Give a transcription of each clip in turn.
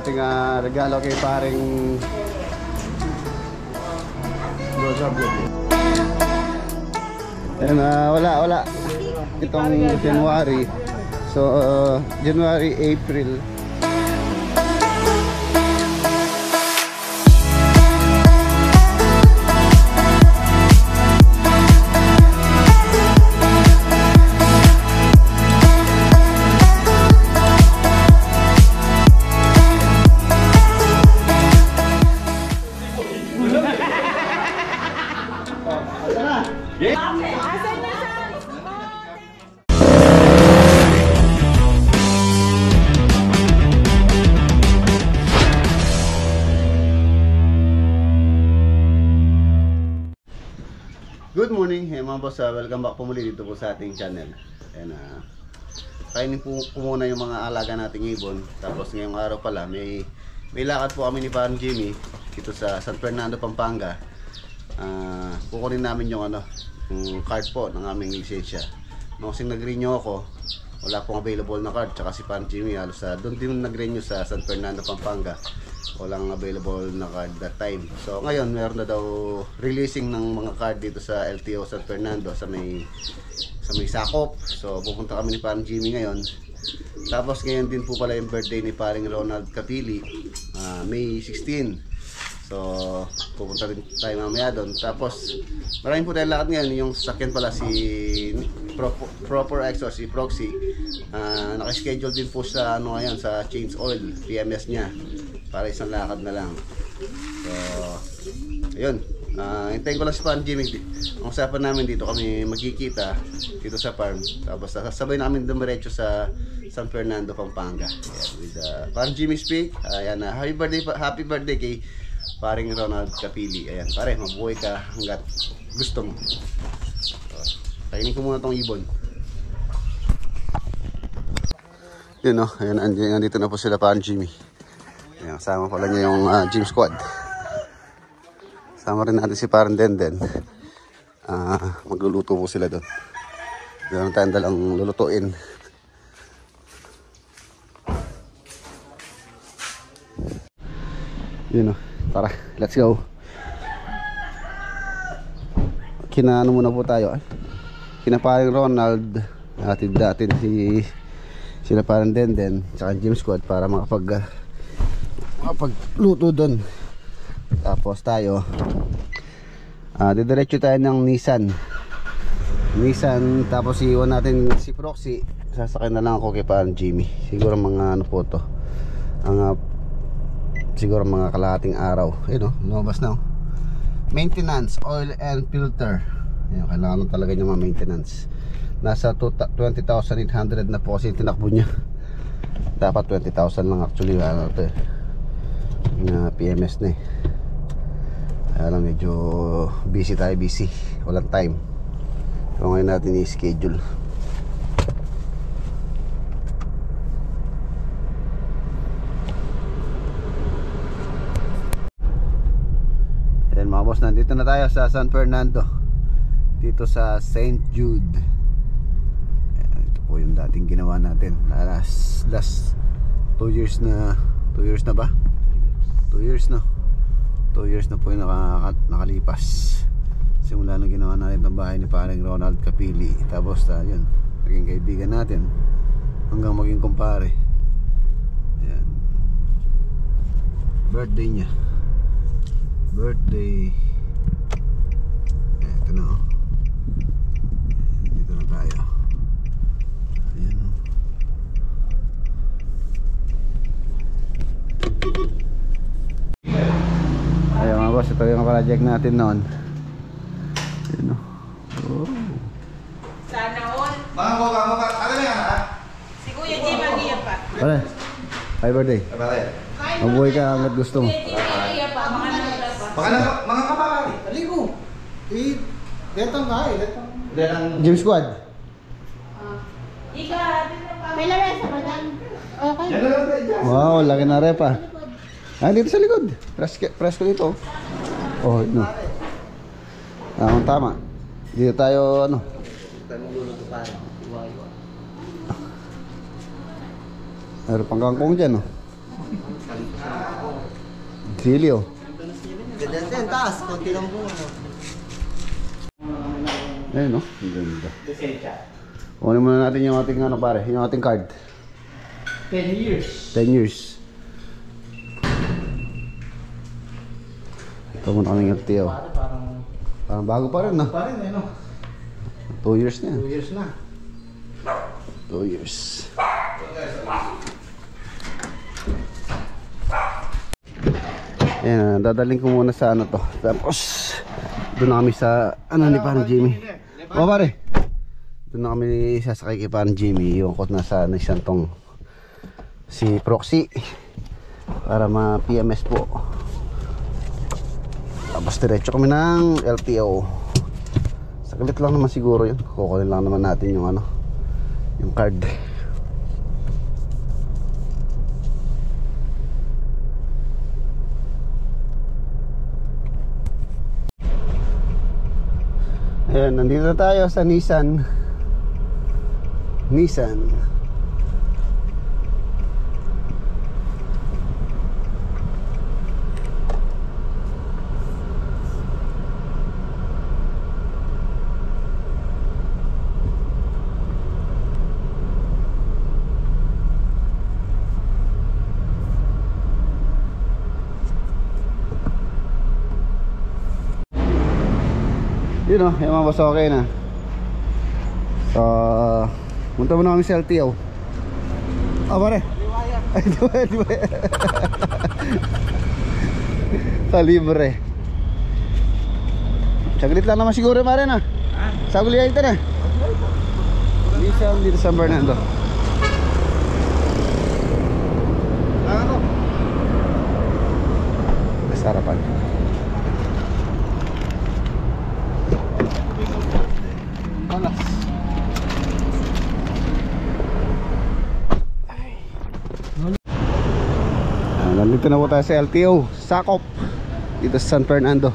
ating regalo kay paring and wala itong January. So January, April. Good morning, mga boss. Welcome back po muli dito po sa ating channel. And kainin po muna yung mga alaga nating ibon. Tapos ngayong araw pala may lakad po kami ni Parang Jimmy dito sa San Fernando, Pampanga. Kukunin namin yung yung card po ng aming lisensya. Nung kasing nag-renew ako, wala pong available na card. Tsaka si Parang Jimmy halos doon din nag-renew sa San Fernando, Pampanga. Walang available na card that time. So ngayon meron na daw releasing ng mga card dito sa LTO San Fernando sa may sakop. So pupunta kami ni Parang Jimmy ngayon. Tapos ngayon din po pala yung birthday ni Paring Ronald Capili, May 16. So pupunta rin tayo mamaya doon. Tapos maraming po tayong lakad ngayon. Yung sasakyan pala si Proper X o si Proxy, nakaschedule din po sa ngayon sa change oil PMS niya para isang lakad na lang. So ayun, hintayin ko lang si Parang Jimmy. Ang usapan namin dito, kami magkikita dito sa farm. Tapos sasabay namin dumiretso sa San Fernando, Pampanga. Ayan, with Parang Jimmy speak. Ayan, happy birthday kay Paring Ronald Capili. Ayan, pare, mabuhay ka hanggat gusto mo. So, kainin ko muna tong ibon. Yun o, ayan, andito na po sila Parang Jimmy. Ayan, kasama pala niya yung gym squad. Kasama rin natin si Parang Denden. Magluluto po sila doon. Meron tayong dalang lulutuin. Yun o, tara, let's go. Kinaano muna po tayo. Kina Paring Ronald, atid natin sila Parang Denden tsaka gym squad para makapagluto doon. Tapos tayo didiretso tayo ng Nissan. Tapos iwan natin si Proxy. Sasakay na lang ako kay Parang Jimmy. Siguro mga po to, siguro mga kalahating araw. Ayun o, lumabas na o. Maintenance, oil and filter. Ayun, kailangan talaga niya mga maintenance. Nasa 20,800 na po kasi tinakbo niya. Dapat 20,000 lang actually. Ito na PMS na eh. Kaya lang medyo busy. Walang time. So ngayon natin i-schedule. Ayan mga boss, nandito na tayo sa San Fernando. Dito sa St. Jude. Ayan, ito po yung dating ginawa natin. Last 2 years na. 2 years na ba? 2 years na. 2 years na po yung nakalipas. Simula nung ginawa natin ng bahay ni Paring Ronald Capili. Tapos yun, naging kaibigan natin hanggang maging kumpare. Ayan. Birthday niya. Ito na o. Dito na tayo. Ayan o. Ayan mga boss, ito yung project natin noon. Ayan o. Oh. Sana all. Mga mukha. Ano na yan ha? Si Kuya Jim ang iya pa. Pare, happy birthday. Mabuhay ka hanggat gusto mo. Kuya Jim ang iya pa. Mga nanola pa. Mga kapakari. Aligo. Detong ka detong. Gym squad. Ika, May lamesa pa dyan. Okay. Yan na lang tayo. Wow, laki na repa. Dito sa likod. Press ko dito. Oh, no. Tama. Dito tayo Meron pang kangkong dyan, oh. Sili oh. Ganda din, taas. Konti lang po. Ayun no, ang ganda. Kunin muna natin yung ating ano pare, yung ating card. 10 years. 10 years. Ito muna kaming LTO. Parang bago pa rin no? Pa rin eh, no? 2 years na yan. 2 years na. 2 years. Ayan, dadaling ko muna sa ano to. Tapos, doon na kami sa, ano ni parang Jimmy. O pare, doon na kami sasakay kay parang Jimmy. Yung kot na sa isang tong si Proxy. Para ma-PMS po. Tapos diretso kami ng LTO. Saglit lang naman siguro yun. Kukunin lang naman natin yung ano, yung card. Ayan, nandito na tayo sa Nissan. Yun o, yung mga boss okay na. So, punta muna kami sa LTO. Ah, pare. Ay, di ba? Sa libre. Saglit lang naman siguro pare na. Sa Guliay ito na. Nissan dito San Fernando. Ano? Sarapan. Panas. Nandito na po tayo sa LTO Sakop dito sa San Fernando.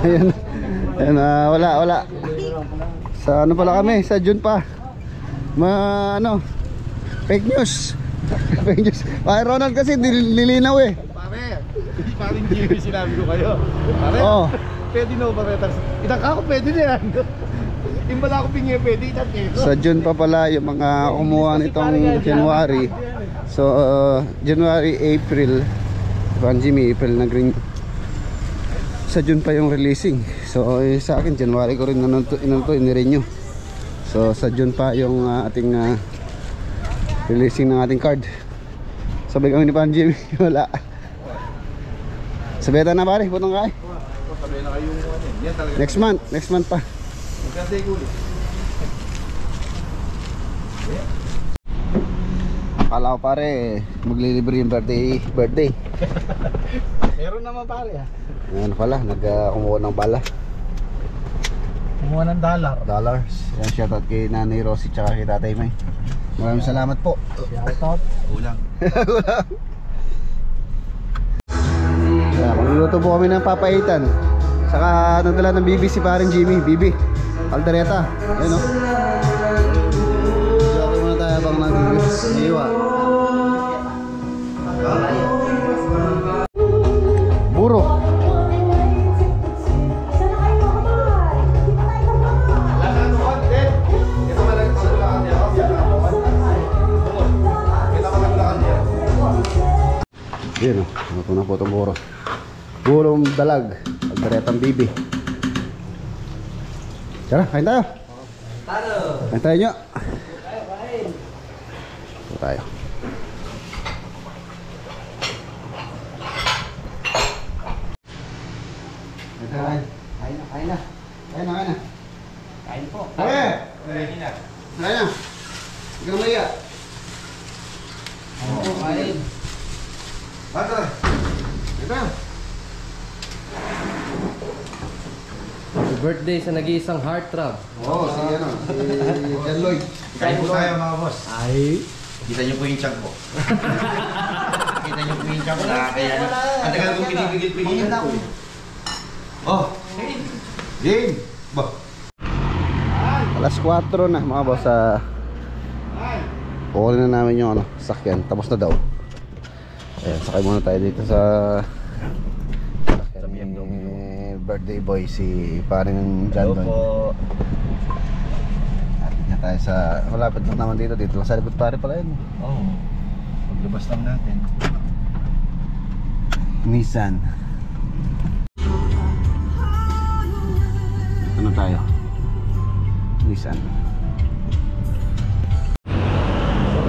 Ayan. Ayan, wala sa ano pala kami, sa June pa ano, fake news. Fake news. Ay Ronald kasi nililinaw eh. Pare, hindi pa rin Jimmy sinabi ko kayo. Pare, pwede na ba retars? Itang ako pwede na yan. Imbala ako pingi pwede, itang ko. Sa June pa pala yung mga kumuha nitong January. So January, April, Jimmy, April na green. Sa June pa yung releasing. So sa akin January ko rin inirenew. So sa June pa yung ating releasing ng ating card. Sabay kami ni Pan Jimmy. Wala. Sabeta na pare, putong kay. Sabi na kayo yung ano yan talaga. Next month pa. Maganda yung ulit. Akala ko pare maglilibre yung birthday. Meron naman pare. Ano pala, kumuha ng bala. Kumuha ng Dollars. Yan, shoutout kay Nanay Rosie tsaka kay Tatay May. Maraming salamat po. Shoutout. Ulang. Magluluto po kami ng papaitan. Saka nadala ng bibi si parang Jimmy. Bibi Aldereta. Ayun o. So muna tayo habang nag-iwa. Buro. Yan o, ito na po itong buro. Burong dalag, Alderetang bibi. Tara, kain tayo. Kain tayo nyo. Ito tayo. Kain na. Kain po. Kain na. Ikaw na iya. Kain. Bata. Ito. Birthday sa nag-iisang heartthrob. Oo, si John Lloyd. Kain po tayo mga boss. Ay. Kita niyo po yung chunk ko. Kita niyo po yung chunk ko. Kaya ang tagal kong pinipigil-pigil ko. Oh. Game. Bah. Alas 4 na mga boss. kukunin na namin yung sakyan. Tapos na daw. Ayan, sakay muna tayo dito sa sakyan ni birthday boy, si paring John Don. Atin na tayo sa, malapit lang naman dito lang sa likod pare pala yun. Oo. Paglabas lang natin. Nissan. Ano tayo? Nissan.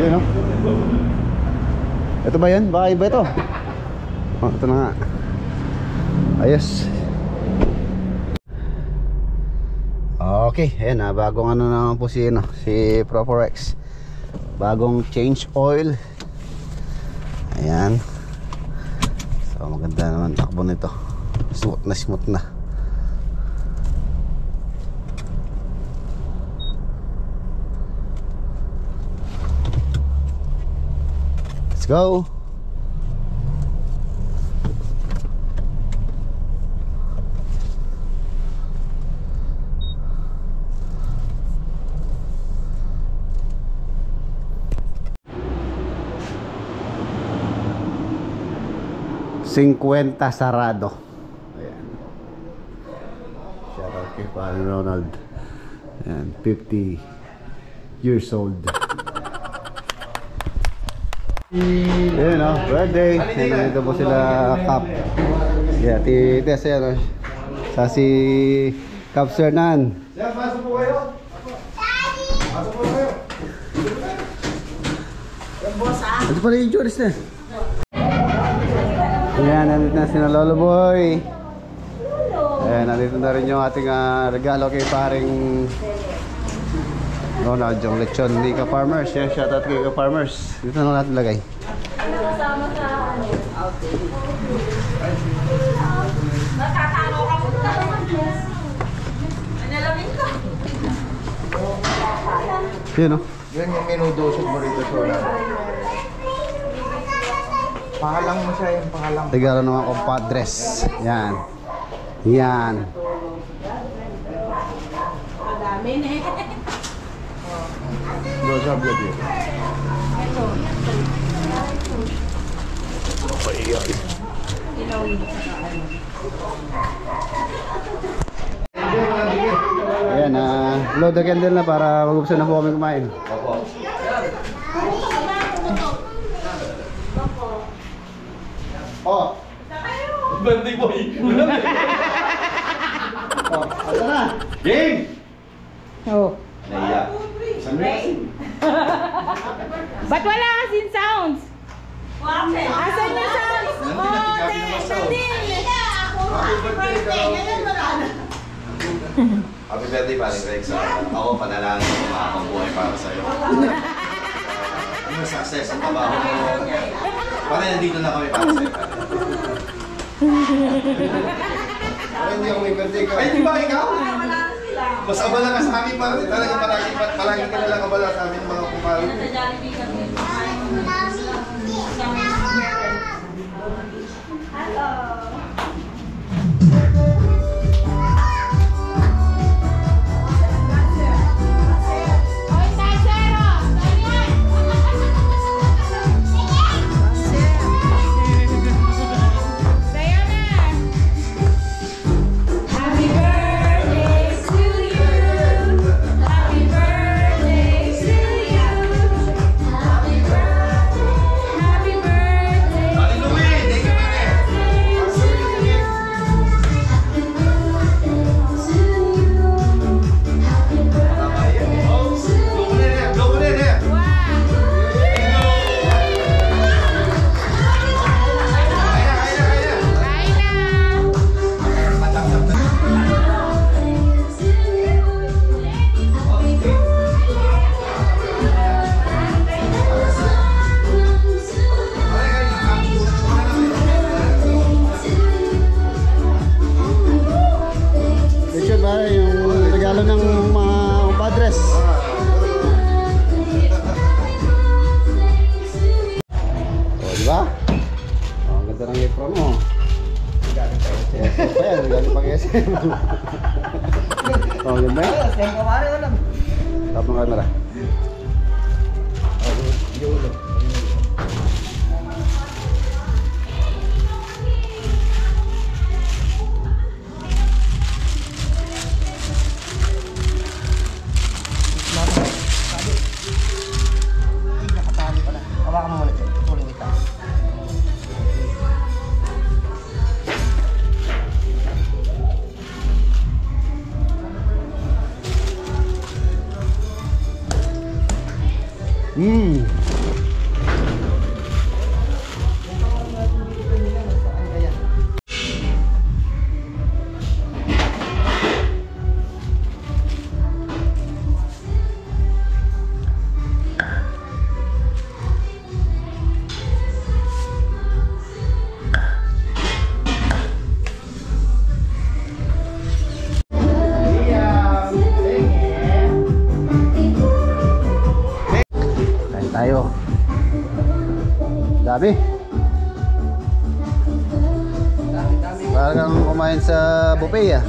Yun, no? Ito ba yan? Baka iba ito. Oh, ito na nga. Ayos. Okay, ayan na. Bagong ano naman po si Proporex. Bagong change oil. Ayan. So maganda naman takbo nito. Smooth na. Let's go. $50 sarado. Ayan. Shout out kay Paring Ronald. Ayan, 50 years old. Ayan, no? Birthday. Ayan, ito po sila Cap. Yeah, Tess, ayan, no? Sa si Cap Sernan. Sir, pasok po kayo. Pasok po kayo. Ito pala yung Joris na. Ayan, nandito na si Lolo Boy. Ayan, nandito na rin yung ating regalo kay paring Ronald, yung lechon ni Ka Farmers. Yan, shoutout kay Ka Farmers. Dito na natin lagay. Kasama sa ano? Natatalo ka mo na. Analamin ka. Yun, no? Yun yung minudusog mo rito sa wala. Pangalang mo siya yung pangalang. Regalo naman compadres. Yan. Yan. Madami na eh. Rosa Blood yun. Ayan, blow the candle na para mag-upsan na po kami kumain. Oh. Birthday boy! Oh, ano na? Game! Oh. Naiya. Ba't wala kasing sounds? Asan yung sounds? Oh, natin! Happy birthday paring Rex. Ako panalangin ko makakabuhay para sa'yo. Ano success ang trabaho mo? Para nandito na kami para sa'yo. Parang hindi ako may birthday ko. Ay, di ba ikaw? Mas abala ka sa amin para talaga palagi ka nalang abala sa amin mga kumari. Oh, ganda. Tap ng camera. Nakatali pala. Hawakan mo muna dyan. Tutuloy kita. Kain tayo. Dami. Parang kumain sa buffet ah.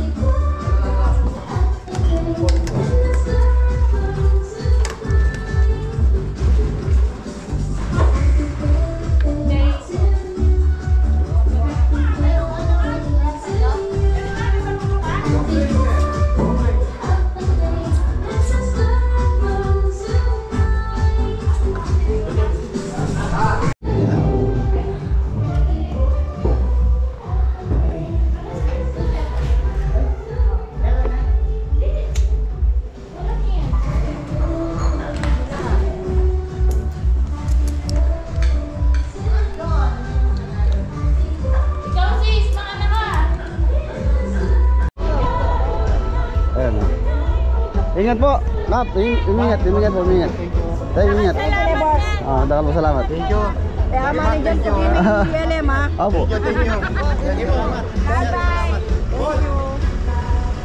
Ikaw sis, maana ka. Ayan ah. Ingat po. Kap, ingat po, ingat. Tayo ingat. Ah, dapat po salamat. Thank you. Kaya manager ko din ng PLM ha. Apo. Bye-bye.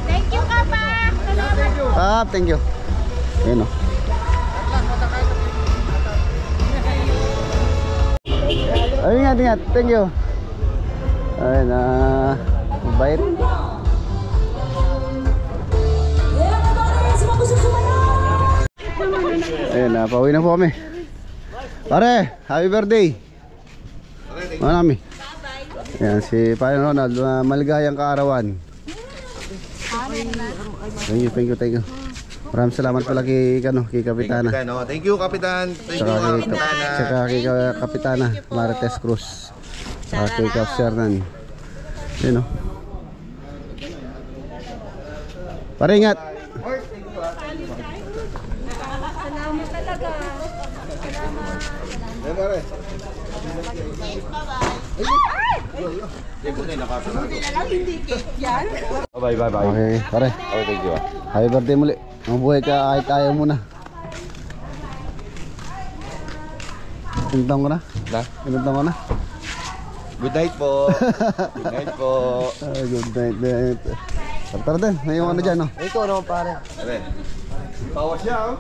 Thank you ka pa. Salamat. Kap, thank you. Ayan oh. Ay, ingat. Thank you. Ayun ah. Mabait. Ayun na, pauwi na po kami. Pare, happy birthday. Manami. Ayan, si Pare Ronald, maligayang kaarawan. Thank you. Maraming salamat pala kay Kapitana. Thank you, Kapitan. Thank you, Kapitana. Tsaka kay Kapitana, Marites Cruz. Tsaka kay Cap Sernan. Yun o. Pare, ingat. Salamat talaga. Bye. Okay, pare. Okay, thank you. Happy birthday muli. Mabuhay ka kahit ayaw mo na. Pinutang ko na? Na? Pinutang ko na? Good night po. Good night po. Good night. Tara din, may yung ano dyan, no? Ito naman pare. Pare. Bawas siya, oh.